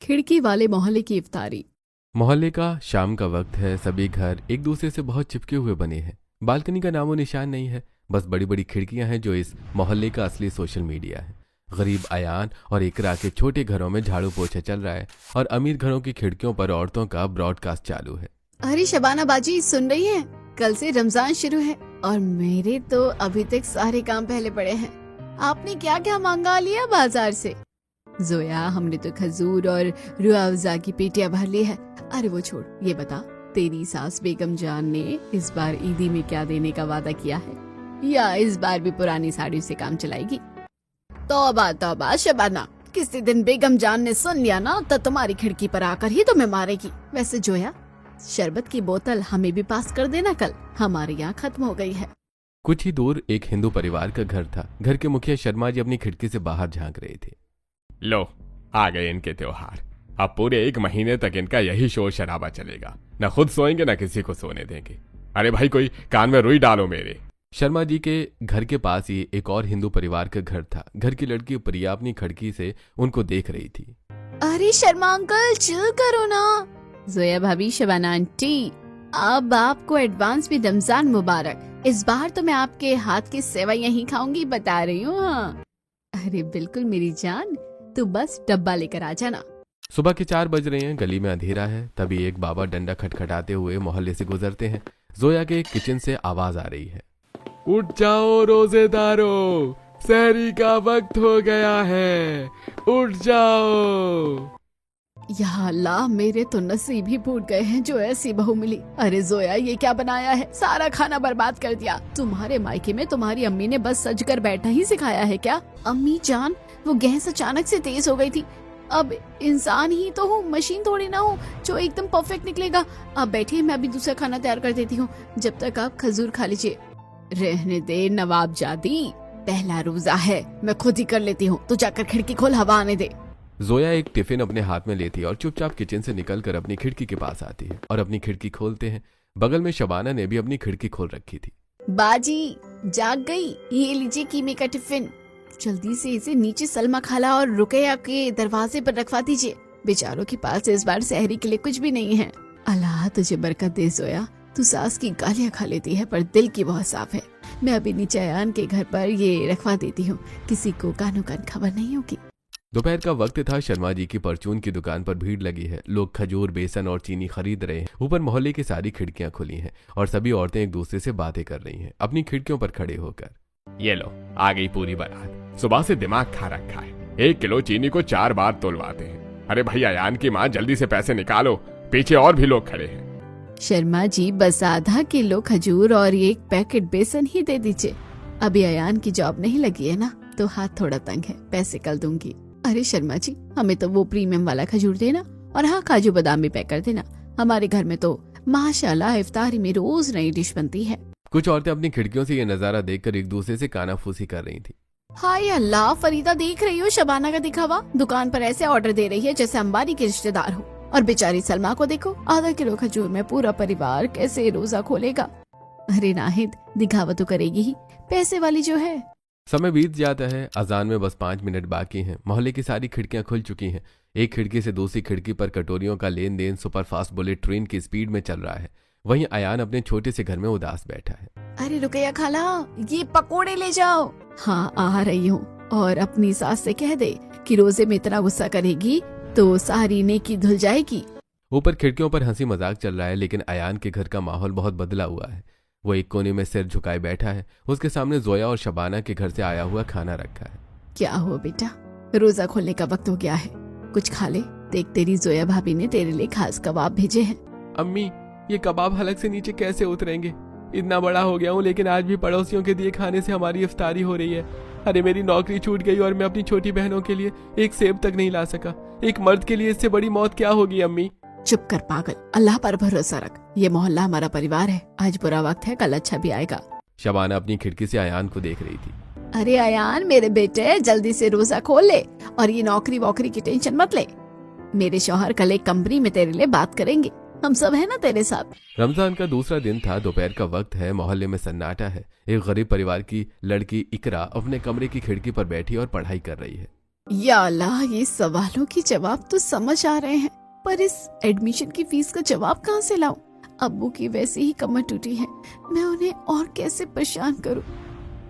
खिड़की वाले मोहल्ले की इफ्तारी। मोहल्ले का शाम का वक्त है। सभी घर एक दूसरे से बहुत चिपके हुए बने हैं। बालकनी का नामो निशान नहीं है, बस बड़ी बड़ी खिड़कियां हैं जो इस मोहल्ले का असली सोशल मीडिया है। गरीब अयान और इकरा के छोटे घरों में झाड़ू पोछा चल रहा है और अमीर घरों की खिड़कियों पर औरतों का ब्रॉडकास्ट चालू है। अरे शबाना बाजी सुन रही है, कल से रमजान शुरू है और मेरे तो अभी तक सारे काम पहले पड़े हैं। आपने क्या क्या मंगा लिया बाजार से? जोया, हमने तो खजूर और रूह अफ़ज़ा की पेटियां भर ली है। अरे वो छोड़, ये बता तेरी सास बेगम जान ने इस बार ईदी में क्या देने का वादा किया है, या इस बार भी पुरानी साड़ी से काम चलाएगी? तौबा तौबा शबाना, किसी दिन बेगम जान ने सुन लिया ना तो तुम्हारी खिड़की पर आकर ही तुम्हें मारेगी। वैसे जोया, शरबत की बोतल हमें भी पास कर देना, कल हमारे यहाँ खत्म हो गई है। कुछ ही दूर एक हिंदू परिवार का घर था। घर के मुखिया शर्मा जी अपनी खिड़की से बाहर झांक रहे थे। लो, आ गए इनके त्योहार। अब पूरे 1 महीने तक इनका यही शोर शराबा चलेगा। न खुद सोएंगे न किसी को सोने देंगे। अरे भाई, कोई कान में रुई डालो मेरे। शर्मा जी के घर के पास ही एक और हिंदू परिवार का घर था। घर की लड़की प्रिया अपनी खिड़की से उनको देख रही थी। अरे शर्मा अंकल, चिल करो ना। जोया भाभी, शबाना आंटी, अब आपको एडवांस में रमजान मुबारक। इस बार तो मैं आपके हाथ की सेवइयां ही खाऊंगी, बता रही हूँ। हाँ, अरे बिल्कुल मेरी जान, तू बस डब्बा लेकर आ जाना। सुबह के 4 बज रहे हैं। गली में अंधेरा है। तभी एक बाबा डंडा खटखटाते हुए मोहल्ले से गुजरते हैं। जोया के किचन से आवाज आ रही है, उठ जाओ रोजेदारों, सहरी का वक्त हो गया है, उठ जाओ। या अल्लाह, मेरे तो नसीब ही फूट गए हैं जो ऐसी बहू मिली। अरे जोया, ये क्या बनाया है? सारा खाना बर्बाद कर दिया। तुम्हारे मायके में तुम्हारी अम्मी ने बस सज कर बैठना ही सिखाया है क्या? अम्मी जान, वो गैस अचानक से तेज हो गई थी। अब इंसान ही तो हूँ, मशीन थोड़ी ना हूँ जो एकदम परफेक्ट निकलेगा। अब बैठिए, मैं अभी दूसरा खाना तैयार कर देती हूँ, जब तक आप खजूर खा लीजिए। रहने दे नवाब जादी, पहला रोजा है, मैं खुद ही कर लेती हूँ। तो जाकर खिड़की खोल, हवा आने दे। जोया एक टिफिन अपने हाथ में लेती है और चुपचाप किचन से निकलकर अपनी खिड़की के पास आती है और अपनी खिड़की खोलते हैं। बगल में शबाना ने भी अपनी खिड़की खोल रखी थी। बाजी जाग गई, ये लीजिए कीमे का टिफिन। जल्दी से इसे नीचे सलमा खाला और रुकैया के दरवाजे पर रखवा दीजिए। बेचारों के पास इस बार सहरी के लिए कुछ भी नहीं है। अल्लाह तुझे बरकत दे जोया, तू सास की गालियाँ खा लेती है पर दिल की बहुत साफ है। मैं अभी नीचे अयान के घर पर ये रखवा देती हूँ, किसी को कानो कान खबर नहीं होगी। दोपहर का वक्त था। शर्मा जी की परचून की दुकान पर भीड़ लगी है। लोग खजूर, बेसन और चीनी खरीद रहे हैं। ऊपर मोहल्ले की सारी खिड़कियां खुली हैं और सभी औरतें एक दूसरे से बातें कर रही हैं अपनी खिड़कियों पर खड़े होकर। ये लो, आ गई पूरी बारात। सुबह से दिमाग खा रखा है। 1 किलो चीनी को 4 बार तोलवाते हैं। अरे भाई अयान की माँ, जल्दी से पैसे निकालो, पीछे और भी लोग खड़े हैं। शर्मा जी, बस आधा किलो खजूर और 1 पैकेट बेसन ही दे दीजिए। अभी अयान की जॉब नहीं लगी है ना, तो हाथ थोड़ा तंग है, पैसे कल दूंगी। अरे शर्मा जी, हमें तो वो प्रीमियम वाला खजूर देना, और हाँ, काजू बादाम भी पैक कर देना। हमारे घर में तो माशाल्लाह इफ्तारी में रोज नई डिश बनती है। कुछ औरतें अपनी खिड़कियों से ये नजारा देखकर एक दूसरे से कानाफूसी कर रही थी। हाय अल्लाह, फरीदा देख रही हो शबाना का दिखावा? दुकान पर ऐसे ऑर्डर दे रही है जैसे अंबानी के रिश्तेदार हो। और बेचारी सलमा को देखो, आधा किलो खजूर में पूरा परिवार कैसे रोजा खोलेगा? अरे नाहिद, दिखावा तो करेगी ही, पैसे वाली जो है। समय बीत जाता है। अजान में बस 5 मिनट बाकी हैं। मोहल्ले की सारी खिड़कियां खुल चुकी हैं। एक खिड़की से दूसरी खिड़की पर कटोरियों का लेन देन सुपरफास्ट बुलेट ट्रेन की स्पीड में चल रहा है। वहीं अयान अपने छोटे से घर में उदास बैठा है। अरे रुकैया खाला, ये पकोड़े ले जाओ। हाँ, आ रही हूँ। और अपनी सास से कह दे कि रोजे में इतना गुस्सा करेगी तो सारी नेकी धुल जाएगी। ऊपर खिड़कियों पर हंसी मजाक चल रहा है, लेकिन अयान के घर का माहौल बहुत बदला हुआ है। वो एक कोने में सिर झुकाए बैठा है। उसके सामने जोया और शबाना के घर से आया हुआ खाना रखा है। क्या हुआ बेटा, रोजा खोलने का वक्त हो गया है, कुछ खा ले। देख, तेरी जोया भाभी ने तेरे लिए खास कबाब भेजे हैं। अम्मी, ये कबाब हलक से नीचे कैसे उतरेंगे? इतना बड़ा हो गया हूँ, लेकिन आज भी पड़ोसियों के दिए खाने से हमारी इफ्तारी हो रही है। अरे मेरी नौकरी छूट गई और मैं अपनी छोटी बहनों के लिए एक सेब तक नहीं ला सका। एक मर्द के लिए इससे बड़ी मौत क्या होगी अम्मी? चुप कर पागल, अल्लाह पर भरोसा रख। ये मोहल्ला हमारा परिवार है। आज बुरा वक्त है, कल अच्छा भी आएगा। शबाना अपनी खिड़की से अयान को देख रही थी। अरे अयान मेरे बेटे, जल्दी से रोजा खोल ले और ये नौकरी वोकरी की टेंशन मत ले। मेरे शौहर कल एक कंपनी में तेरे लिए बात करेंगे, हम सब है ना तेरे साथ। रमजान का दूसरा दिन था। दोपहर का वक्त है। मोहल्ले में सन्नाटा है। एक गरीब परिवार की लड़की इकरा अपने कमरे की खिड़की पर बैठी और पढ़ाई कर रही है। या अल्लाह, ये सवालों के जवाब तो समझ आ रहे हैं, पर इस एडमिशन की फीस का जवाब कहाँ से लाऊं? अब्बू की वैसे ही कमर टूटी है, मैं उन्हें और कैसे परेशान करूं?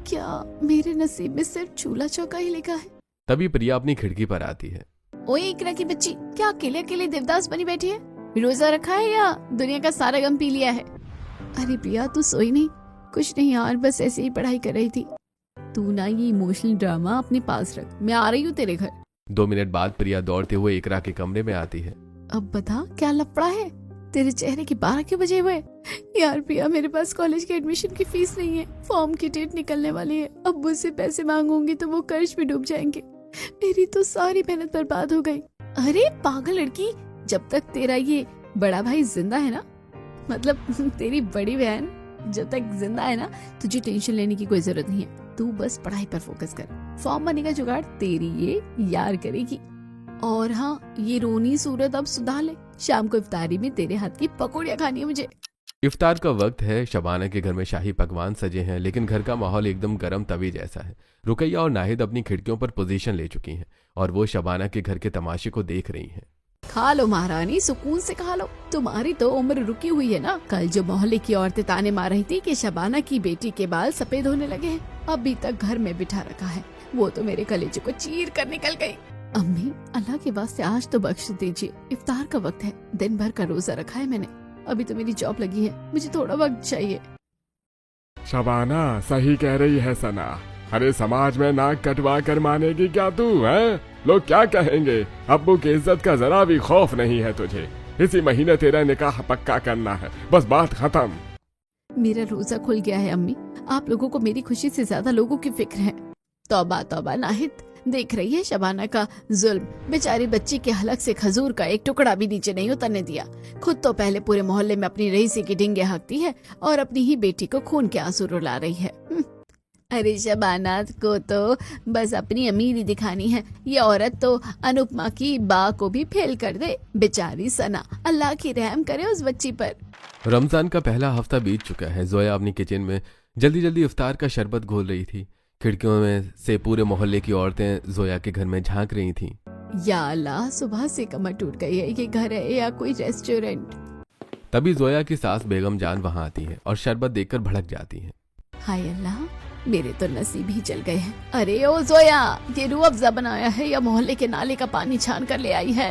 क्या मेरे नसीब में सिर्फ चूल्हा चौका ही लिखा है? तभी प्रिया अपनी खिड़की पर आती है। ओए इकरा की बच्ची, क्या अकेले अकेले देवदास बनी बैठी है? रोजा रखा है या दुनिया का सारा गम पी लिया है? अरे प्रिया, तू सोई नहीं? कुछ नहीं यार, बस ऐसे ही पढ़ाई कर रही थी। तू ना ये इमोशनल ड्रामा अपने पास रख, मैं आ रही हूँ तेरे घर। 2 मिनट बाद प्रिया दौड़ते हुए इकरा के कमरे में आती है। अब बता, क्या लफड़ा है? तेरे चेहरे के 12 क्यों बजे हुए? यार प्रिया, मेरे पास कॉलेज के एडमिशन की फीस नहीं है, फॉर्म की डेट निकलने वाली है, अब्बू से पैसे मांगूंगी तो वो कर्ज में डूब जाएंगे, मेरी तो सारी मेहनत बर्बाद हो गई। अरे पागल लड़की, जब तक तेरा ये बड़ा भाई जिंदा है ना, मतलब तेरी बड़ी बहन जब तक जिंदा है ना, तुझे टेंशन लेने की कोई जरूरत नहीं है। तू बस पढ़ाई पर फोकस कर, फॉर्म बनने का जुगाड़ तेरी ये यार करेगी। और हाँ, ये रोनी सूरत अब सुधार ले, शाम को इफ्तारी में तेरे हाथ की पकौड़ियाँ खानी है मुझे। इफ्तार का वक्त है। शबाना के घर में शाही पकवान सजे हैं, लेकिन घर का माहौल एकदम गर्म तवी जैसा है। रुकैया और नाहिद अपनी खिड़कियों पर पोजीशन ले चुकी हैं और वो शबाना के घर के तमाशे को देख रही हैं। खा लो महारानी, सुकून से खा लो, तुम्हारी तो उम्र रुकी हुई है ना। कल जो मोहल्ले की औरतें ताने मार रही थी कि शबाना की बेटी के बाल सफेद होने लगे हैं, अभी तक घर में बिठा रखा है, वो तो मेरे कलेजे को चीर कर निकल गई। अम्मी, अल्लाह के वास्ते आज तो बख्श दीजिए, इफ्तार का वक्त है, दिन भर का रोजा रखा है मैंने, अभी तो मेरी जॉब लगी है, मुझे थोड़ा वक्त चाहिए। शबाना सही कह रही है सना। अरे समाज में नाक कटवा कर मानेगी क्या तू है? लोग क्या कहेंगे? अब्बू की इज्जत का जरा भी खौफ नहीं है तुझे। इसी महीने तेरा निकाह पक्का करना है, बस बात खत्म। मेरा रोजा खुल गया है अम्मी, आप लोगों को मेरी खुशी से ज्यादा लोगों की फिक्र है। तौबा तौबा नाहिद, देख रही है शबाना का जुल्म, बेचारी बच्ची के हलक से खजूर का एक टुकड़ा भी नीचे नहीं उतरने दिया। खुद तो पहले पूरे मोहल्ले में अपनी रईसी की डिंगे हाँकती है और अपनी ही बेटी को खून के आंसू रुला रही है। अरे शबाना को तो बस अपनी अमीरी दिखानी है, ये औरत तो अनुपमा की बा को भी फेल कर दे। बेचारी सना, अल्लाह की रहम करे उस बच्ची पर। रमजान का पहला हफ्ता बीत चुका है। जोया अपनी किचन में जल्दी जल्दी इफ्तार का शरबत घोल रही थी। खिड़कियों में से पूरे मोहल्ले की औरतें जोया के घर में झांक रही थीं। या अल्लाह, सुबह से कमर टूट गई है, ये घर है या कोई रेस्टोरेंट? तभी जोया की सास बेगम जान वहां आती है और शरबत देखकर भड़क जाती है। हाय अल्लाह, मेरे तो नसीब ही चल गए हैं। अरे ओ जोया, ये रूह अफ़ज़ा बनाया है या मोहल्ले के नाले का पानी छान कर ले आई है?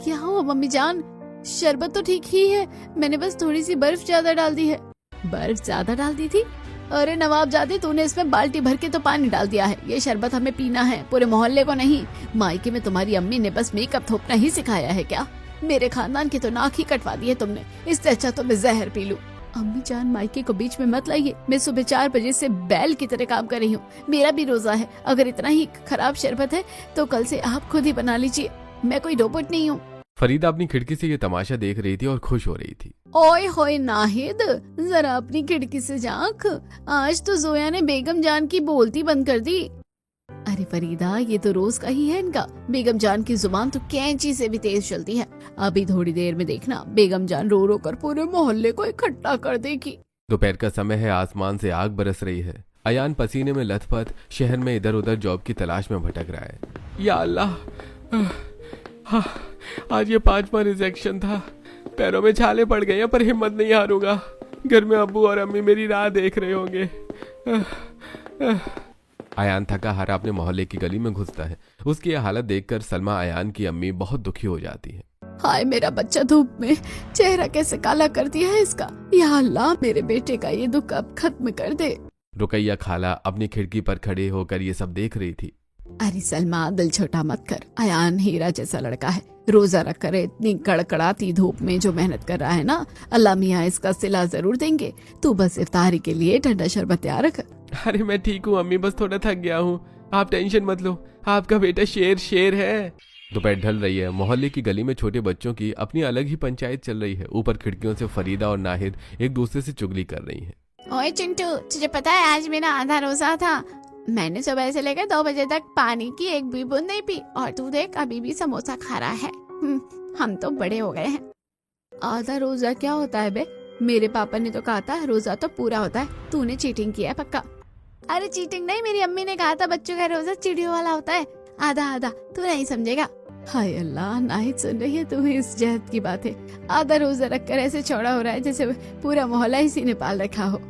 क्या हुआ मम्मी जान? शरबत तो ठीक ही है, मैंने बस थोड़ी सी बर्फ ज्यादा डाल दी है। बर्फ ज्यादा डाल दी थी? अरे नवाबजादे, तूने इसमें बाल्टी भर के तो पानी डाल दिया है। ये शरबत हमें पीना है, पूरे मोहल्ले को नहीं। मायके में तुम्हारी अम्मी ने बस मेकअप थोपना ही सिखाया है क्या? मेरे खानदान की तो नाक ही कटवा दी है तुमने, इससे अच्छा तो मैं जहर पी लूं। अम्मी जान, मायके को बीच में मत लाइए, मैं सुबह 4 बजे से बैल की तरह काम कर रही हूँ, मेरा भी रोजा है। अगर इतना ही खराब शरबत है तो कल से आप खुद ही बना लीजिए, मैं कोई रोबोट नहीं हूँ। फरीदा अपनी खिड़की से ये तमाशा देख रही थी और खुश हो रही थी। ओए होए नाहिद, जरा अपनी खिड़की से झांक, आज तो जोया ने बेगम जान की बोलती बंद कर दी। अरे फरीदा, ये तो रोज का ही है इनका। बेगम जान की जुबान तो कैंची से भी तेज चलती है। अभी थोड़ी देर में देखना, बेगम जान रो रो कर पूरे मोहल्ले को इकट्ठा कर देगी। दोपहर का समय है, आसमान से आग बरस रही है। अयान पसीने में लथपथ शहर में इधर उधर जॉब की तलाश में भटक रहा है। या अल्लाह, आज ये 5वां रिजेक्शन था। पैरों में छाले पड़ गए हैं, पर हिम्मत नहीं हारूंगा। घर में अब्बू और अम्मी मेरी राह देख रहे होंगे। अयान थका हारा अपने मोहल्ले की गली में घुसता है। उसकी यह हालत देखकर सलमा, अयान की अम्मी, बहुत दुखी हो जाती है। हाय मेरा बच्चा, धूप में चेहरा कैसे काला कर दिया है इसका। या अल्लाह, मेरे बेटे का ये दुख अब खत्म कर दे। रुकैया खाला अपनी खिड़की पर खड़े होकर ये सब देख रही थी। अरे सलमा, दिल छोटा मत कर। अयान हीरा जैसा लड़का है, रोजा रख कर इतनी कड़कड़ाती धूप में जो मेहनत कर रहा है ना, अल्लाह मियाँ इसका सिला जरूर देंगे। तू बस इफ्तारी के लिए ठंडा शरबत तैयार रख। अरे मैं ठीक हूँ अम्मी, बस थोड़ा थक गया हूँ, आप टेंशन मत लो, आपका बेटा शेर है। दोपहर ढल रही है। मोहल्ले की गली में छोटे बच्चों की अपनी अलग ही पंचायत चल रही है। ऊपर खिड़कियों से फरीदा और नाहिद एक दूसरे से चुगली कर रही हैं। ओए चिंटू, तुझे पता है आज मेरा आधा रोजा था। मैंने सुबह से लेकर 2 बजे तक पानी की एक भी बूंद नहीं पी, और तू देख अभी भी समोसा खा रहा है। हम तो बड़े हो गए हैं। आधा रोजा क्या होता है बे? मेरे पापा ने तो कहा था रोजा तो पूरा होता है। तूने चीटिंग किया है पक्का? अरे चीटिंग नहीं, मेरी अम्मी ने कहा था बच्चों का रोजा चिड़ियों वाला होता है। आधा आधा तू नहीं समझेगा। हाय अल्लाह, नाहिद सुन रही है तुम्हें इस जहद की बातें? आधा रोजा रखकर ऐसे चौड़ा हो रहा है जैसे पूरा मोहल्ला इसी ने पाल रखा हो।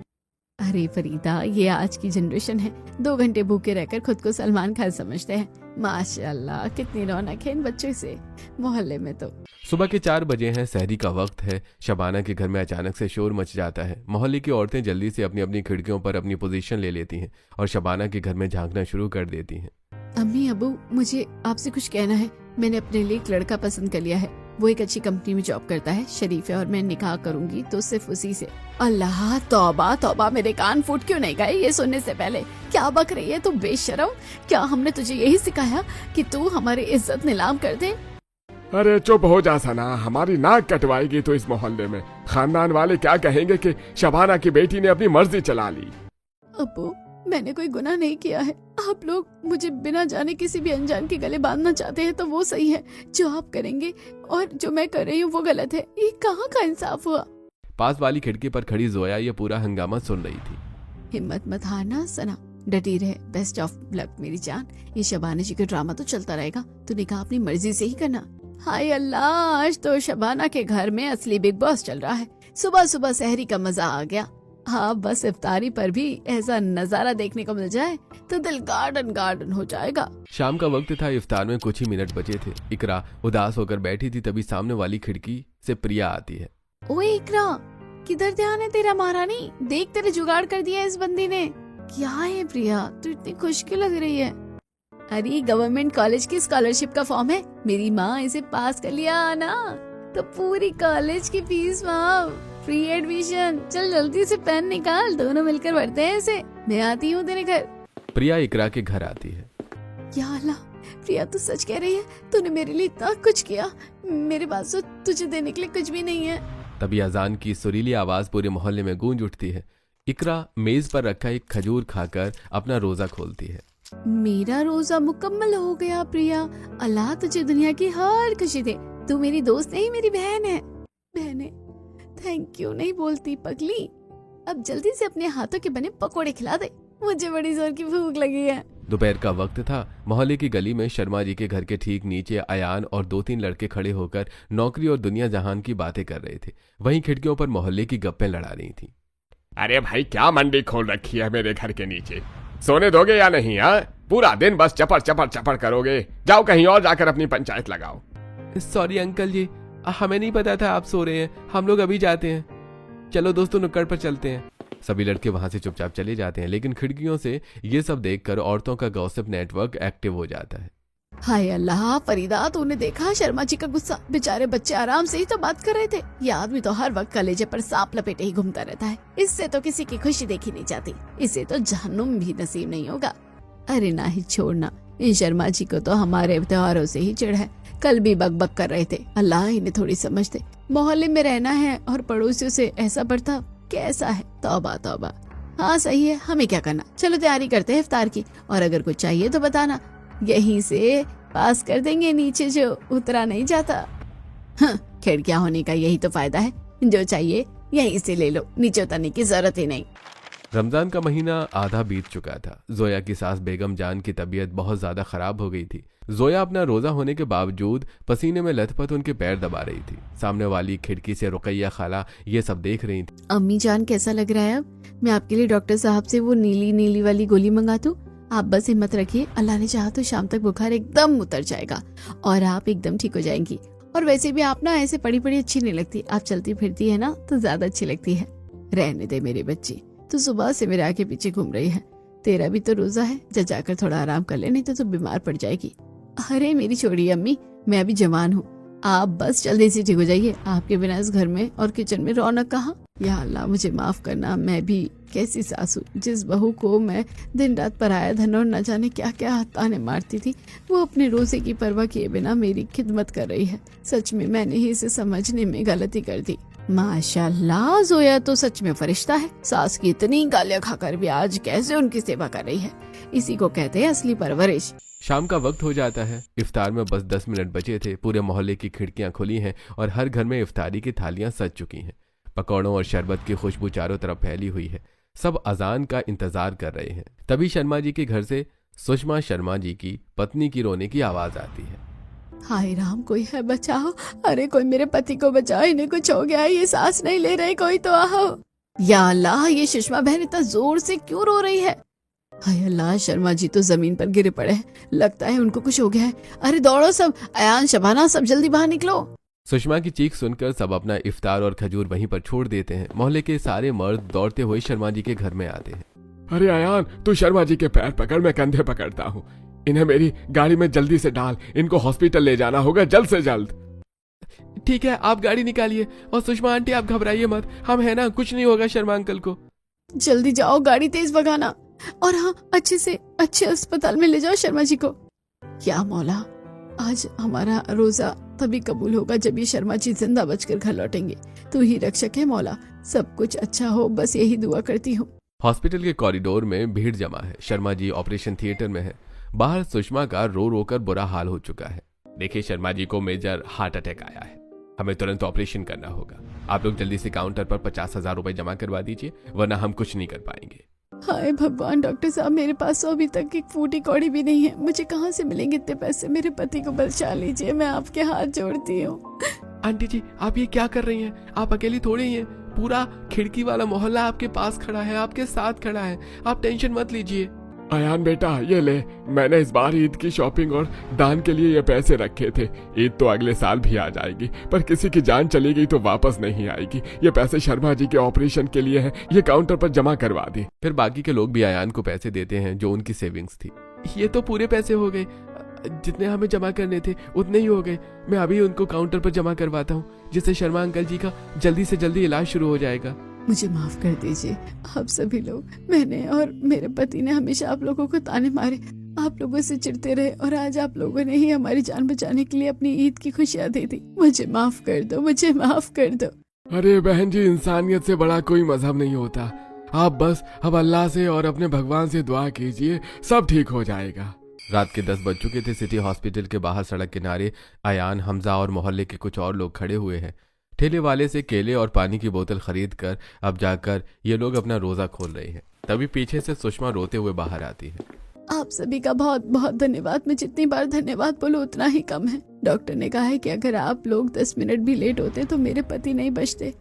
अरे फरीदा, ये आज की जनरेशन है, 2 घंटे भूखे रहकर खुद को सलमान खान समझते हैं। माशाल्लाह, कितनी रौनक है इन बच्चों से मोहल्ले में। तो सुबह के 4 बजे हैं, सहरी का वक्त है। शबाना के घर में अचानक से शोर मच जाता है। मोहल्ले की औरतें जल्दी से अपनी अपनी खिड़कियों पर अपनी पोजीशन ले लेती हैं और शबाना के घर में झांकना शुरू कर देती हैं। अम्मी अबू, मुझे आपसे कुछ कहना है। मैंने अपने लिए एक लड़का पसंद कर लिया है। वो एक अच्छी कंपनी में जॉब करता है, शरीफ है, और मैं निकाह करूंगी तो सिर्फ उसी से। अल्लाह, तौबा तौबा, मेरे कान फूट क्यों नहीं गए ये सुनने से पहले। क्या बक रही है तू बेशरम? क्या हमने तुझे यही सिखाया कि तू हमारी इज्जत नीलाम कर दे? अरे चुप हो जा सना, हमारी नाक कटवाएगी तो इस मोहल्ले में। खानदान वाले क्या कहेंगे कि शबाना की बेटी ने अपनी मर्जी चला ली। अबू, मैंने कोई गुनाह नहीं किया है। आप लोग मुझे बिना जाने किसी भी अनजान के गले बांधना चाहते हैं तो वो सही है। जो आप करेंगे और जो मैं कर रही हूँ वो गलत है। ये कहाँ का इंसाफ हुआ? पास वाली खिड़की पर खड़ी जोया ये पूरा हंगामा सुन रही थी। हिम्मत मत हारना सना, डटी रहे। बेस्ट ऑफ लक मेरी जान। ये शबाना जी का ड्रामा तो चलता रहेगा, तू निकाह अपनी मर्जी से ही करना। हाय अल्लाह, आज तो शबाना के घर में असली बिग बॉस चल रहा है। सुबह सुबह सहरी का मजा आ गया। हाँ, बस इफ्तारी पर भी ऐसा नजारा देखने को मिल जाए तो दिल गार्डन गार्डन हो जाएगा। शाम का वक्त था, इफ्तार में कुछ ही मिनट बचे थे। इकरा उदास होकर बैठी थी, तभी सामने वाली खिड़की से प्रिया आती है। ओए इकरा, किधर ध्यान है तेरा महारानी? देख, तेरे जुगाड़ कर दिया इस बंदी ने। क्या है प्रिया, तू इतनी खुश क्यों लग रही है? अरे गवर्नमेंट कॉलेज की स्कॉलरशिप का फॉर्म है, मेरी माँ इसे पास कर लिया ना तो पूरी कॉलेज की फीस माफ, फ्री एडमिशन। चल जल्दी से पेन निकाल, दोनों मिलकर भरते हैं इसे। मैं आती हूँ तेरे घर। प्रिया इकरा के घर आती है। या अल्लाह, प्रिया तू सच कह रही है? तूने मेरे लिए इतना कुछ किया, मेरे पास तो तुझे देने के लिए कुछ भी नहीं है। तभी अजान की सुरीली आवाज पूरे मोहल्ले में गूंज उठती है। इकरा मेज पर रखा एक खजूर खाकर अपना रोजा खोलती है। मेरा रोजा मुकम्मल हो गया प्रिया। अल्लाह तुझे दुनिया की हर खुशी दे। तू मेरी दोस्त नहीं, मेरी बहन है। बहने थैंक यू नहीं बोलती पगली। अब जल्दी से अपने हाथों के बने पकोड़े खिला दे, मुझे बड़ी जोर की भूख लगी है। दोपहर का वक्त था। मोहल्ले की गली में शर्मा जी के घर के ठीक नीचे अयान और 2-3 लड़के खड़े होकर नौकरी और दुनिया जहान की बातें कर रहे थे। वहीं खिड़कियों पर मोहल्ले की गप्पें लड़ा रही थी। अरे भाई, क्या मंडी खोल रखी है मेरे घर के नीचे? सोने दोगे या नहीं? हाँ, पूरा दिन बस चपड़ चपड़ चपड़ करोगे। जाओ कहीं और जाकर अपनी पंचायत लगाओ। सॉरी अंकल जी, हमें नहीं पता था आप सो रहे हैं, हम लोग अभी जाते हैं। चलो दोस्तों, नुक्कड़ पर चलते हैं। सभी लड़के वहां से चुपचाप चले जाते हैं, लेकिन खिड़कियों से ये सब देखकर औरतों का गॉसिप नेटवर्क एक्टिव हो जाता है। हाय अल्लाह, फरीदा तूने देखा शर्मा जी का गुस्सा? बेचारे बच्चे आराम से ही तो बात कर रहे थे। ये आदमी तो हर वक्त कलेजे पर सांप लपेटे ही घूमता रहता है। इससे तो किसी की खुशी देखी नहीं जाती, इसे तो जहन्नुम भी नसीब नहीं होगा। अरे ना ही छोड़ना, इन शर्मा जी को तो हमारे त्योहारों से ही चिढ़ है। कल भी बकबक कर रहे थे, अल्लाह इन्हें थोड़ी समझते। मोहल्ले में रहना है और पड़ोसियों से ऐसा बर्ताव कैसा है? तौबा तौबा। हाँ सही है, हमें क्या करना। चलो तैयारी करते हैं इफ्तार की, और अगर कुछ चाहिए तो बताना, यहीं से पास कर देंगे नीचे जो उतरा नहीं जाता। हाँ, खिड़कियां होने का यही तो फायदा है, जो चाहिए यहीं से ले लो, नीचे उतरने की जरूरत ही नहीं। रमजान का महीना आधा बीत चुका था। जोया की सास बेगम जान की तबीयत बहुत ज्यादा खराब हो गई थी। जोया अपना रोजा होने के बावजूद पसीने में लथपथ उनके पैर दबा रही थी। सामने वाली खिड़की से रुकैया खाला ये सब देख रही थी। अम्मी जान कैसा लग रहा है अब? मैं आपके लिए डॉक्टर साहब से वो नीली नीली वाली गोली मंगा दूं? आप बस हिम्मत रखिए, अल्लाह ने चाहा तो शाम तक बुखार एकदम उतर जाएगा और आप एकदम ठीक हो जाएंगी। और वैसे भी आप ना ऐसे पड़ी पड़ी अच्छी नहीं लगती, आप चलती फिरती है ना तो ज्यादा अच्छी लगती है। रहने दे मेरी बच्ची, तू सुबह से मेरे आगे पीछे घूम रही है। तेरा भी तो रोजा है, जा जाकर थोड़ा आराम कर ले, नहीं तो तू बीमार पड़ जाएगी। अरे मेरी छोड़ी अम्मी, मैं अभी जवान हूँ, आप बस जल्दी से ठीक हो जाइए। आपके बिना इस घर में और किचन में रौनक कहाँ। या अल्लाह मुझे माफ करना, मैं भी कैसी सासू, जिस बहू को मैं दिन रात पराया धन और न जाने क्या क्या ताने मारती थी, वो अपने रोजे की परवाह किए बिना मेरी खिदमत कर रही है। सच में मैंने ही इसे समझने में गलती कर दी। माशाल्लाह, जोया तो सच में फरिश्ता है। सास की इतनी गालियां खाकर भी आज कैसे उनकी सेवा कर रही है, इसी को कहते हैं असली परवरिश। शाम का वक्त हो जाता है। इफ्तार में बस 10 मिनट बचे थे। पूरे मोहल्ले की खिड़कियां खुली हैं और हर घर में इफ्तारी की थालियां सज चुकी हैं। पकौड़ों और शरबत की खुशबू चारों तरफ फैली हुई है। सब अजान का इंतजार कर रहे हैं। तभी शर्मा जी के घर से सुषमा शर्मा जी की पत्नी की रोने की आवाज आती है। हाय राम, कोई है, बचाओ। अरे कोई मेरे पति को बचाओ, इन्हें कुछ हो गया है, ये सांस नहीं ले रहे, कोई तो आओ। या अल्लाह, ये सुषमा बहन इतना जोर से क्यों रो रही है? हाय अल्लाह, शर्मा जी तो जमीन पर गिरे पड़े हैं, लगता है उनको कुछ हो गया है। अरे दौड़ो सब, अयान, शबाना, सब जल्दी बाहर निकलो। सुषमा की चीख सुनकर सब अपना इफ्तार और खजूर वहीं पर छोड़ देते हैं। मोहल्ले के सारे मर्द दौड़ते हुए शर्मा जी के घर में आते हैं। अरे अयान, तू शर्मा जी के पैर पकड़, मैं कंधे पकड़ता हूँ। इन्हें मेरी गाड़ी में जल्दी से डाल, इनको हॉस्पिटल ले जाना होगा जल्द से जल्द। ठीक है, आप गाड़ी निकालिए। और सुषमा आंटी, आप घबराइए मत, हम है ना, कुछ नहीं होगा शर्मा अंकल को। जल्दी जाओ, गाड़ी तेज भगाना, और हाँ, अच्छे अस्पताल में ले जाओ शर्मा जी को। क्या मौला, आज हमारा रोजा तभी कबूल होगा जब ये शर्मा जी जिंदा बचकर घर लौटेंगे। तू ही रक्षक है मौला, सब कुछ अच्छा हो, बस यही दुआ करती हूँ। हॉस्पिटल के कॉरिडोर में भीड़ जमा है। शर्मा जी ऑपरेशन थिएटर में है। बाहर सुषमा का रो रो कर बुरा हाल हो चुका है। देखिए, शर्मा जी को मेजर हार्ट अटैक आया है, हमें तुरंत ऑपरेशन करना होगा। आप लोग जल्दी से काउंटर पर 50,000 रुपए जमा करवा दीजिए, वरना हम कुछ नहीं कर पाएंगे। हाय भगवान, डॉक्टर साहब, मेरे पास तो अभी तक एक फूटी कौड़ी भी नहीं है, मुझे कहाँ से मिलेंगे इतने पैसे? मेरे पति को बचा लीजिए, मैं आपके हाथ जोड़ती हूँ। आंटी जी, आप ये क्या कर रही हैं? आप अकेली थोड़ी ही हैं, पूरा खिड़की वाला मोहल्ला आपके पास खड़ा है, आपके साथ खड़ा है, आप टेंशन मत लीजिए। अयान बेटा, ये ले, मैंने इस बार ईद की शॉपिंग और दान के लिए ये पैसे रखे थे। ईद तो अगले साल भी आ जाएगी, पर किसी की जान चली गई तो वापस नहीं आएगी। ये पैसे शर्मा जी के ऑपरेशन के लिए है, ये काउंटर पर जमा करवा दी। फिर बाकी के लोग भी अयान को पैसे देते हैं जो उनकी सेविंग्स थी। ये तो पूरे पैसे हो गए, जितने हमें जमा करने थे उतने ही हो गए। मैं अभी उनको काउंटर पर जमा करवाता हूँ, जिससे शर्मा अंकल जी का जल्दी से जल्दी इलाज शुरू हो जाएगा। मुझे माफ कर दीजिए आप सभी लोग, मैंने और मेरे पति ने हमेशा आप लोगों को ताने मारे, आप लोगों से चिढ़ते रहे, और आज आप लोगों ने ही हमारी जान बचाने के लिए अपनी ईद की खुशियां दी थी। मुझे माफ कर दो, मुझे माफ कर दो। अरे बहन जी, इंसानियत से बड़ा कोई मजहब नहीं होता। आप बस अब अल्लाह से और अपने भगवान से दुआ कीजिए, सब ठीक हो जाएगा। रात के 10 बज चुके थे। सिटी हॉस्पिटल के बाहर सड़क किनारे अयान, हमजा और मोहल्ले के कुछ और लोग खड़े हुए हैं। ठेले वाले से केले और पानी की बोतल खरीद कर अब जाकर ये लोग अपना रोजा खोल रहे हैं। तभी पीछे से सुषमा रोते हुए बाहर आती है। आप सभी का बहुत बहुत धन्यवाद, मैं जितनी बार धन्यवाद बोलूं उतना ही कम है। डॉक्टर ने कहा है कि अगर आप लोग 10 मिनट भी लेट होते तो मेरे पति नहीं बचते,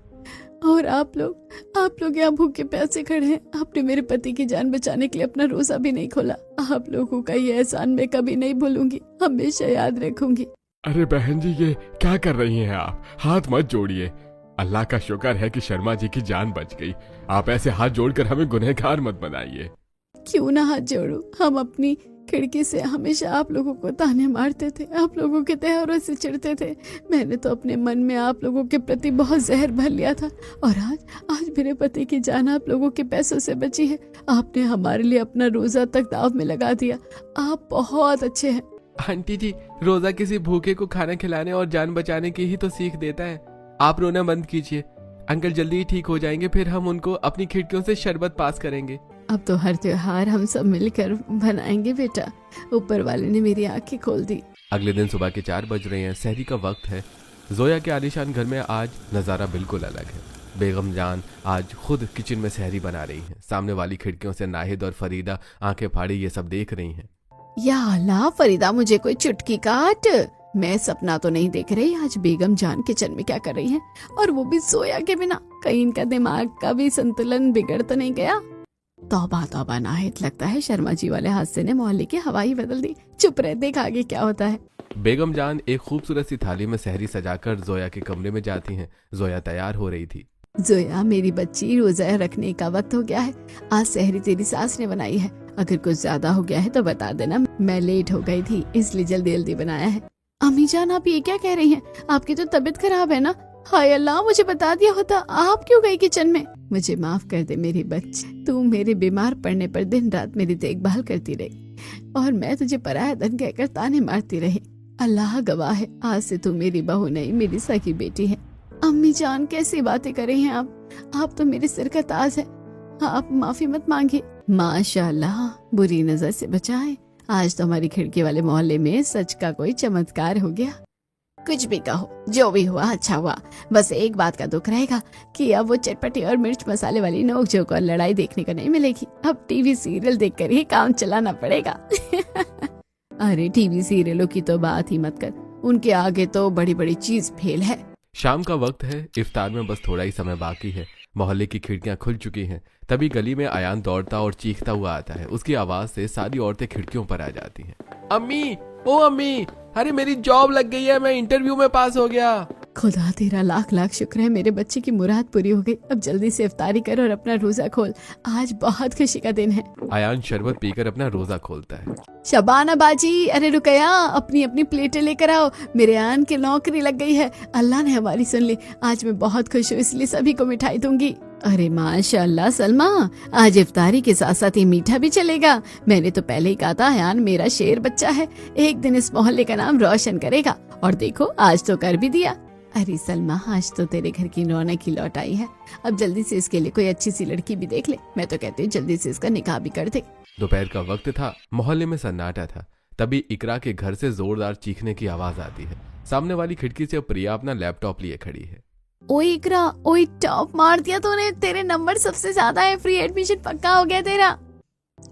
और आप लोग यहाँ भूखे प्यासे खड़े हैं। आपने मेरे पति की जान बचाने के लिए अपना रोजा भी नहीं खोला। आप लोगों का ये एहसान मैं कभी नहीं भूलूंगी, हमेशा याद रखूंगी। अरे बहन जी, ये क्या कर रही हैं आप? हाथ मत जोड़िए। अल्लाह का शुक्र है कि शर्मा जी की जान बच गई। आप ऐसे हाथ जोड़कर हमें गुनहगार मत बनाइए। क्यों ना हाथ जोड़ू, हम अपनी खिड़की से हमेशा आप लोगों को ताने मारते थे, आप लोगों के त्योहारों से चिढ़ते थे। मैंने तो अपने मन में आप लोगों के प्रति बहुत जहर भर लिया था, और आज मेरे पति की जान आप लोगों के पैसों से बची है। आपने हमारे लिए अपना रोजा तक दाव में लगा दिया। आप बहुत अच्छे हैं। आंटी जी, रोजा किसी भूखे को खाना खिलाने और जान बचाने की ही तो सीख देता है। आप रोना बंद कीजिए, अंकल जल्दी ही ठीक हो जाएंगे, फिर हम उनको अपनी खिड़कियों से शरबत पास करेंगे। अब तो हर त्योहार हम सब मिलकर बनाएंगे बेटा, ऊपर वाले ने मेरी आंखें खोल दी। अगले दिन सुबह के 4 बज रहे हैं, सहरी का वक्त है। जोया के आलीशान घर में आज नज़ारा बिल्कुल अलग है। बेगम जान आज खुद किचन में सहरी बना रही हैं। सामने वाली खिड़कियों से नाहिद और फरीदा आंखें फाड़े ये सब देख रही हैं। या अल्लाह, फरीदा मुझे कोई चुटकी काट, मैं सपना तो नहीं देख रही। आज बेगम जान किचन में क्या कर रही हैं, और वो भी सोया के बिना। कहीं इनका दिमाग का भी संतुलन बिगड़ तो नहीं गया? तौबा तौबा नाहिद, लगता है शर्मा जी वाले हादसे ने मोहल्ले की हवा ही बदल दी। चुप रह, देख आगे क्या होता है। बेगम जान एक खूबसूरत सी थाली में सहरी सजाकर जोया के कमरे में जाती हैं। जोया तैयार हो रही थी। जोया मेरी बच्ची, रोजा रखने का वक्त हो गया है। आज सहरी तेरी सास ने बनाई है, अगर कुछ ज्यादा हो गया है तो बता देना, मैं लेट हो गई थी इसलिए जल्दी जल्दी बनाया है। अम्मी जान, आप ये क्या कह रही हैं? आपकी तो तबीयत खराब है ना? हाय अल्लाह, मुझे बता दिया होता, आप क्यों गई किचन में? मुझे माफ कर दे मेरी बच्ची, तू मेरे बीमार पड़ने पर दिन रात मेरी देखभाल करती रही, और मैं तुझे पराया धन कहकर ताने मारती रही। अल्लाह गवाह है, आज से तू मेरी बहू नहीं, मेरी सगी बेटी है। अम्मी जान, कैसी बातें कर रही हैं आप तो मेरे सिर का ताज है। आप माफी मत मांगिए। माशाअल्लाह, बुरी नजर से बचाए, आज तो हमारी खिड़की वाले मोहल्ले में सच का कोई चमत्कार हो गया। कुछ भी कहो, जो भी हुआ अच्छा हुआ। बस एक बात का दुख रहेगा कि अब वो चटपटी और मिर्च मसाले वाली नोक-झोंक और लड़ाई देखने को नहीं मिलेगी। अब टीवी सीरियल देखकर ही काम चलाना पड़ेगा। अरे टीवी सीरियलों की तो बात ही मत कर, उनके आगे तो बड़ी बड़ी चीज फेल है। शाम का वक्त है, इफ्तार में बस थोड़ा ही समय बाकी है। मोहल्ले की खिड़कियां खुल चुकी हैं। तभी गली में अयान दौड़ता और चीखता हुआ आता है। उसकी आवाज से सारी औरतें खिड़कियों पर आ जाती हैं। अम्मी, ओ अम्मी, अरे मेरी जॉब लग गई है, मैं इंटरव्यू में पास हो गया। खुदा तेरा लाख लाख शुक्र है, मेरे बच्चे की मुराद पूरी हो गई। अब जल्दी से इफ्तारी कर और अपना रोजा खोल, आज बहुत खुशी का दिन है। अयान शरबत पीकर अपना रोजा खोलता है। शबाना बाजी, अरे रुकया, अपनी अपनी प्लेटें लेकर आओ, मेरे अयान की नौकरी लग गई है। अल्लाह ने हमारी सुन ली। आज मैं बहुत खुश हूँ, इसलिए सभी को मिठाई दूंगी। अरे माशाअल्लाह सलमा, आज इफ्तारी के साथ साथ ये मीठा भी चलेगा। मैंने तो पहले ही कहा था अयान मेरा शेर बच्चा है, एक दिन इस मोहल्ले का नाम रोशन करेगा। और देखो आज तो कर भी दिया। अरे सलमा, आज तो तेरे घर की रौनक ही लौट आई है। अब जल्दी से इसके लिए कोई अच्छी सी लड़की भी देख ले। मैं तो कहती हूँ जल्दी से इसका निकाह भी कर दे। दोपहर का वक्त था, मोहल्ले में सन्नाटा था। तभी इकरा के घर से जोरदार चीखने की आवाज आती है। सामने वाली खिड़की से प्रिया अपना लैपटॉप लिए खड़ी है। ओए इकरा, ओए टॉप मार दिया तूने, तेरे नंबर सबसे ज्यादा है, फ्री एडमिशन पक्का हो गया तेरा।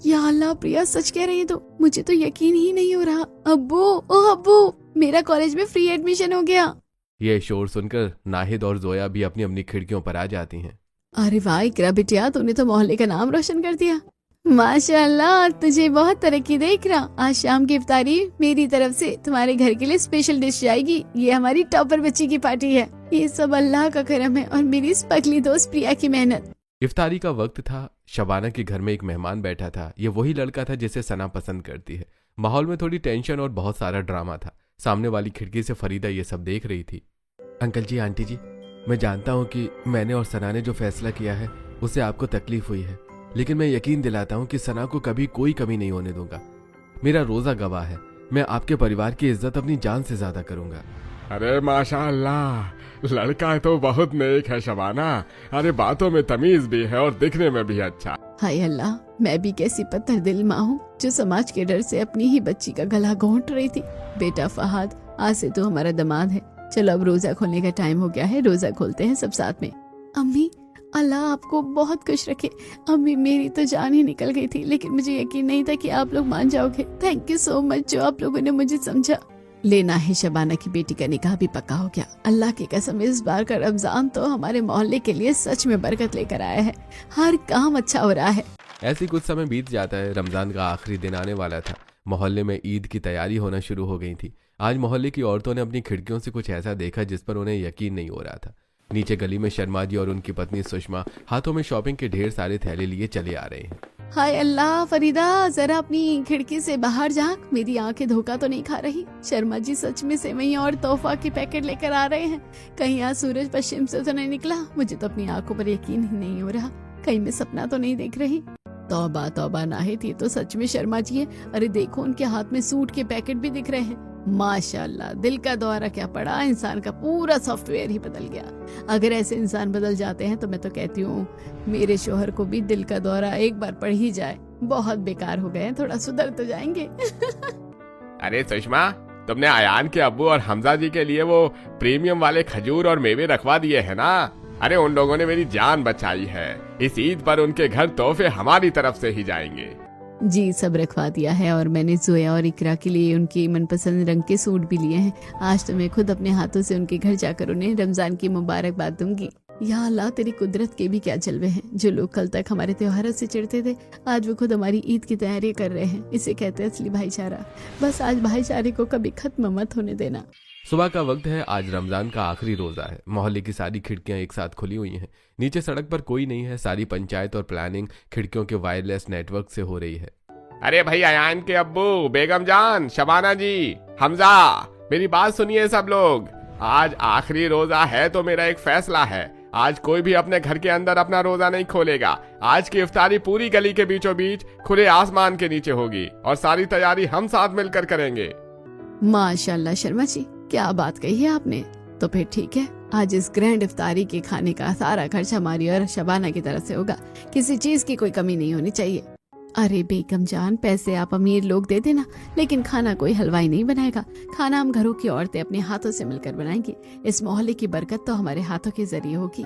या अल्लाह प्रिया, सच कह रही है तो? मुझे तो यकीन ही नहीं हो रहा। अब्बू, ओ अब्बू, मेरा कॉलेज में फ्री एडमिशन हो गया। ये शोर सुनकर नाहिद और जोया भी अपनी अपनी खिड़कियों पर आ जाती हैं। अरे वाह इकरा बिटिया, तूने तो मोहल्ले का नाम रोशन कर दिया। माशाअल्लाह, तुझे बहुत तरक्की दे इकरा। आज शाम की इफ्तारी मेरी तरफ से तुम्हारे घर के लिए स्पेशल डिश जाएगी। ये हमारी टॉपर बच्ची की पार्टी है। ये सब अल्लाह का करम है और मेरी इस पगली दोस्त प्रिया की मेहनत। इफ्तारी का वक्त था। शबाना के घर में एक मेहमान बैठा था। ये वही लड़का था जिसे सना पसंद करती है। माहौल में थोड़ी टेंशन और बहुत सारा ड्रामा था। सामने वाली खिड़की से फरीदा ये सब देख रही थी। अंकल जी, आंटी जी, मैं जानता हूँ कि मैंने और सना ने जो फैसला किया है उससे आपको तकलीफ हुई है, लेकिन मैं यकीन दिलाता हूँ कि सना को कभी कोई कमी नहीं होने दूंगा। मेरा रोजा गवाह है, मैं आपके परिवार की इज्जत अपनी जान से ज्यादा करूंगा। अरे माशाअल्लाह, लड़का तो बहुत नेक है शबाना। अरे बातों में तमीज भी है और दिखने में भी अच्छा। हाय अल्लाह, मैं भी कैसी पत्थर दिल माँ हूँ जो समाज के डर से अपनी ही बच्ची का गला घोंट रही थी। बेटा फहाद, आज से तू हमारा दामाद है। चलो अब रोजा खोलने का टाइम हो गया है, रोजा खोलते हैं सब साथ में। अम्मी, अल्लाह आपको बहुत खुश रखे। अम्मी, मेरी तो जान ही निकल गई थी, लेकिन मुझे यकीन नहीं था कि आप लोग मान जाओगे। थैंक यू सो मच जो आप लोगों ने मुझे समझा। लेना है, शबाना की बेटी का निकाह भी पक्का हो गया। अल्लाह की कसम, इस बार का रमजान तो हमारे मोहल्ले के लिए सच में बरकत लेकर आया है। हर काम अच्छा हो रहा है। ऐसी कुछ समय बीत जाता है। रमजान का आखिरी दिन आने वाला था। मोहल्ले में ईद की तैयारी होना शुरू हो गई थी। आज मोहल्ले की औरतों ने अपनी खिड़कियों से कुछ ऐसा देखा जिस पर उन्हें यकीन नहीं हो रहा था। नीचे गली में शर्मा जी और उनकी पत्नी सुषमा हाथों में शॉपिंग के ढेर सारे थैले लिए चले आ रहे हैं। हाय अल्लाह, फरीदा जरा अपनी खिड़की से बाहर झांक, मेरी आंखें धोखा तो नहीं खा रही। शर्मा जी सच में सेवई और तोहफा के पैकेट लेकर आ रहे हैं। कहीं आज सूरज पश्चिम से तो नहीं निकला? मुझे तो अपनी आंखों पर यकीन ही नहीं हो रहा। कहीं मैं सपना तो नहीं देख रही? तौबा तौबा नाहिद, ये तो सच में शर्मा जी है। अरे देखो, उनके हाथ में सूट के पैकेट भी दिख रहे हैं। माशाल्लाह, दिल का दौरा क्या पड़ा, इंसान का पूरा सॉफ्टवेयर ही बदल गया। अगर ऐसे इंसान बदल जाते हैं तो मैं तो कहती हूँ मेरे शोहर को भी दिल का दौरा एक बार पड़ ही जाए। बहुत बेकार हो गए, थोड़ा सुधर तो जाएंगे। अरे सुषमा, तुमने अयान के अब्बू और हमजा जी के लिए वो प्रीमियम वाले खजूर और मेवे रखवा दिए है ना? अरे उन लोगों ने मेरी जान बचाई है। इस ईद पर उनके घर तोहफे हमारी तरफ से ही जाएंगे। जी, सब रखवा दिया है और मैंने जोया और इकरा के लिए उनके मनपसंद रंग के सूट भी लिए हैं। आज तो मैं खुद अपने हाथों से उनके घर जाकर उन्हें रमजान की मुबारकबाद दूंगी। या अल्लाह, तेरी कुदरत के भी क्या जलवे हैं। जो लोग कल तक हमारे त्योहारों से चिढ़ते थे, आज वो खुद हमारी ईद की तैयारी कर रहे हैं। इसे कहते हैं असली भाईचारा। बस आज भाईचारे को कभी खत्म मत होने देना। सुबह का वक्त है। आज रमजान का आखिरी रोजा है। मोहल्ले की सारी खिड़कियां एक साथ खुली हुई हैं। नीचे सड़क पर कोई नहीं है। सारी पंचायत और प्लानिंग खिड़कियों के वायरलेस नेटवर्क से हो रही है। अरे भाई, अयान के अब्बू, बेगम जान, शबाना जी, हमजा, मेरी बात सुनिए सब लोग। आज आखिरी रोजा है तो मेरा एक फैसला है। आज कोई भी अपने घर के अंदर अपना रोजा नहीं खोलेगा। आज की इफ्तारी पूरी गली के बीचों बीच खुले आसमान के नीचे होगी और सारी तैयारी हम साथ मिलकर करेंगे। माशाल्लाह शर्मा जी, क्या बात कही है आपने। तो फिर ठीक है, आज इस ग्रैंड इफ्तारी के खाने का सारा खर्च हमारी और शबाना की तरफ से होगा। किसी चीज की कोई कमी नहीं होनी चाहिए। अरे बेगम जान, पैसे आप अमीर लोग दे देना, लेकिन खाना कोई हलवाई नहीं बनाएगा। खाना हम घरों की औरतें अपने हाथों से मिलकर बनाएंगी। इस मोहल्ले की बरकत तो हमारे हाथों के जरिए होगी।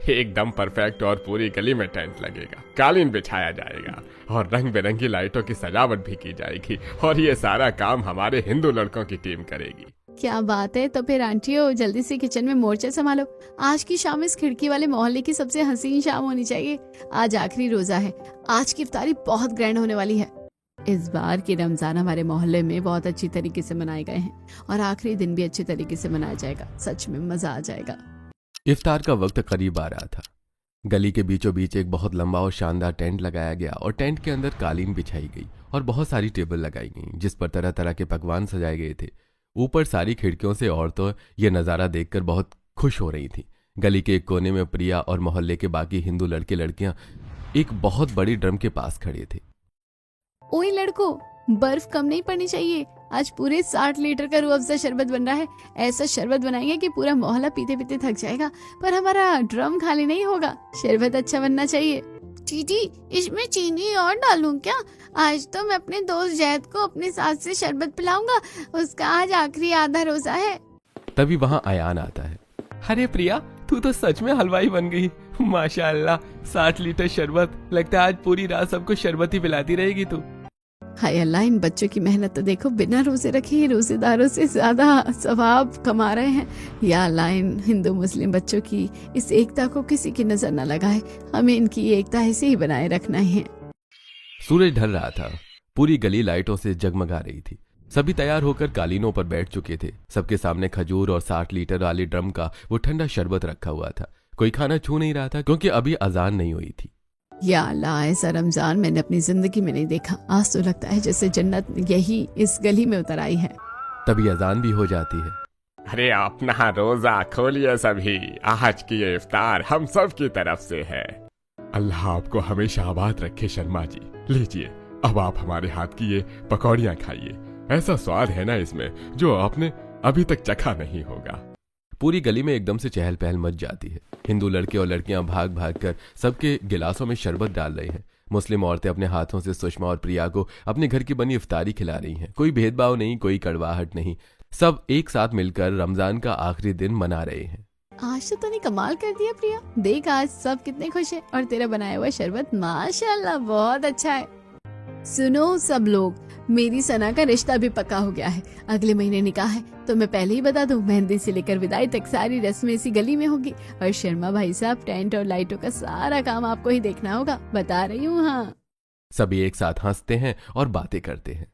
एकदम परफेक्ट। और पूरी गली में टेंट लगेगा, कालीन बिछाया जाएगा और रंग बिरंगी लाइटों की सजावट भी की जाएगी। और ये सारा काम हमारे हिंदू लड़कों की टीम करेगी। क्या बात है। तो फिर आंटियों, जल्दी से किचन में मोर्चा संभालो। आज की शाम इस खिड़की वाले मोहल्ले की सबसे हसीन शाम होनी चाहिए। आज आखिरी रोजा है। आज की इफ्तारी बहुत ग्रैंड होने वाली है। इस बार की रमजान हमारे मोहल्ले में बहुत अच्छी तरीके से मनाए गए हैं और आखिरी दिन भी अच्छे तरीके से मनाया जाएगा। सच में मजा आ जाएगा। इफ्तार का वक्त करीब आ रहा था। गली के बीचों बीच एक बहुत लंबा और शानदार टेंट लगाया गया और टेंट के अंदर कालीन बिछाई गई और बहुत सारी टेबल लगाई गई जिस पर तरह तरह के पकवान सजाए गए थे। ऊपर सारी खिड़कियों से औरतें यह नज़ारा देखकर बहुत खुश हो रही थीं। गली के एक कोने में प्रिया और मोहल्ले के बाकी हिंदू लड़के लड़कियां एक बहुत बड़ी ड्रम के पास खड़े थे। ओए लड़कों, बर्फ कम नहीं पड़नी चाहिए। आज पूरे 60 लीटर का रूह अफ़ज़ा शरबत बन रहा है। ऐसा शरबत बनाएंगे कि पूरा मोहल्ला पीते पीते थक जाएगा, पर हमारा ड्रम खाली नहीं होगा। शरबत अच्छा बनना चाहिए। चीटी, इसमें चीनी और डालूं क्या? आज तो मैं अपने दोस्त जैद को अपने साथ से शरबत पिलाऊंगा। उसका आज आखिरी आधा रोजा है। तभी वहां अयान आता है। अरे प्रिया, तू तो सच में हलवाई बन गई। माशाअल्लाह, 60 लीटर शरबत। लगता है आज पूरी रात सबको शरबत ही पिलाती रहेगी तू। हाय अल्लाह, इन बच्चों की मेहनत तो देखो। बिना रोजे रखे रोजेदारों से ज्यादा सवाब कमा रहे हैं। या अल्लाह, इन हिंदू मुस्लिम बच्चों की इस एकता को किसी की नजर न लगाए। हमें इनकी एकता ऐसे ही बनाए रखना है। सूरज ढल रहा था। पूरी गली लाइटों से जगमगा रही थी। सभी तैयार होकर कालीनों पर बैठ चुके थे। सबके सामने खजूर और 60 लीटर वाली ड्रम का वो ठंडा शरबत रखा हुआ था। कोई खाना छू नहीं रहा था क्योंकि अभी अजान नहीं हुई थी। या अल्लाह, ऐसा रमजान मैंने अपनी जिंदगी में नहीं देखा। आज तो लगता है जैसे जन्नत यही इस गली में उतर आई है। तभी अजान भी हो जाती है। अरे अपना रोजा खोलिए सभी। आज की ये इफ्तार हम सब की तरफ से है। अल्लाह आपको हमेशा आबाद रखे शर्मा जी। लीजिए, अब आप हमारे हाथ की ये पकौड़ियाँ खाइए। ऐसा स्वाद है ना इसमें जो आपने अभी तक चखा नहीं होगा। पूरी गली में एकदम से चहल पहल मच जाती है। हिंदू लड़के और लड़कियां भाग भाग कर सबके गिलासों में शरबत डाल रहे हैं। मुस्लिम औरतें अपने हाथों से सुषमा और प्रिया को अपने घर की बनी इफ्तारी खिला रही हैं। कोई भेदभाव नहीं, कोई कड़वाहट नहीं। सब एक साथ मिलकर रमजान का आखिरी दिन मना रहे हैं। आज तो तूने कमाल कर दिया प्रिया। देख आज सब कितने खुश हैं और तेरा बनाया हुआ शरबत माशाल्लाह बहुत अच्छा है। सुनो सब लोग, मेरी सना का रिश्ता भी पक्का हो गया है। अगले महीने निकाह है। तो मैं पहले ही बता दूं, मेहंदी से लेकर विदाई तक सारी रस्में इसी गली में होगी। और शर्मा भाई साहब, टेंट और लाइटों का सारा काम आपको ही देखना होगा। बता रही हूँ। हाँ, सभी एक साथ हंसते हैं और बातें करते हैं।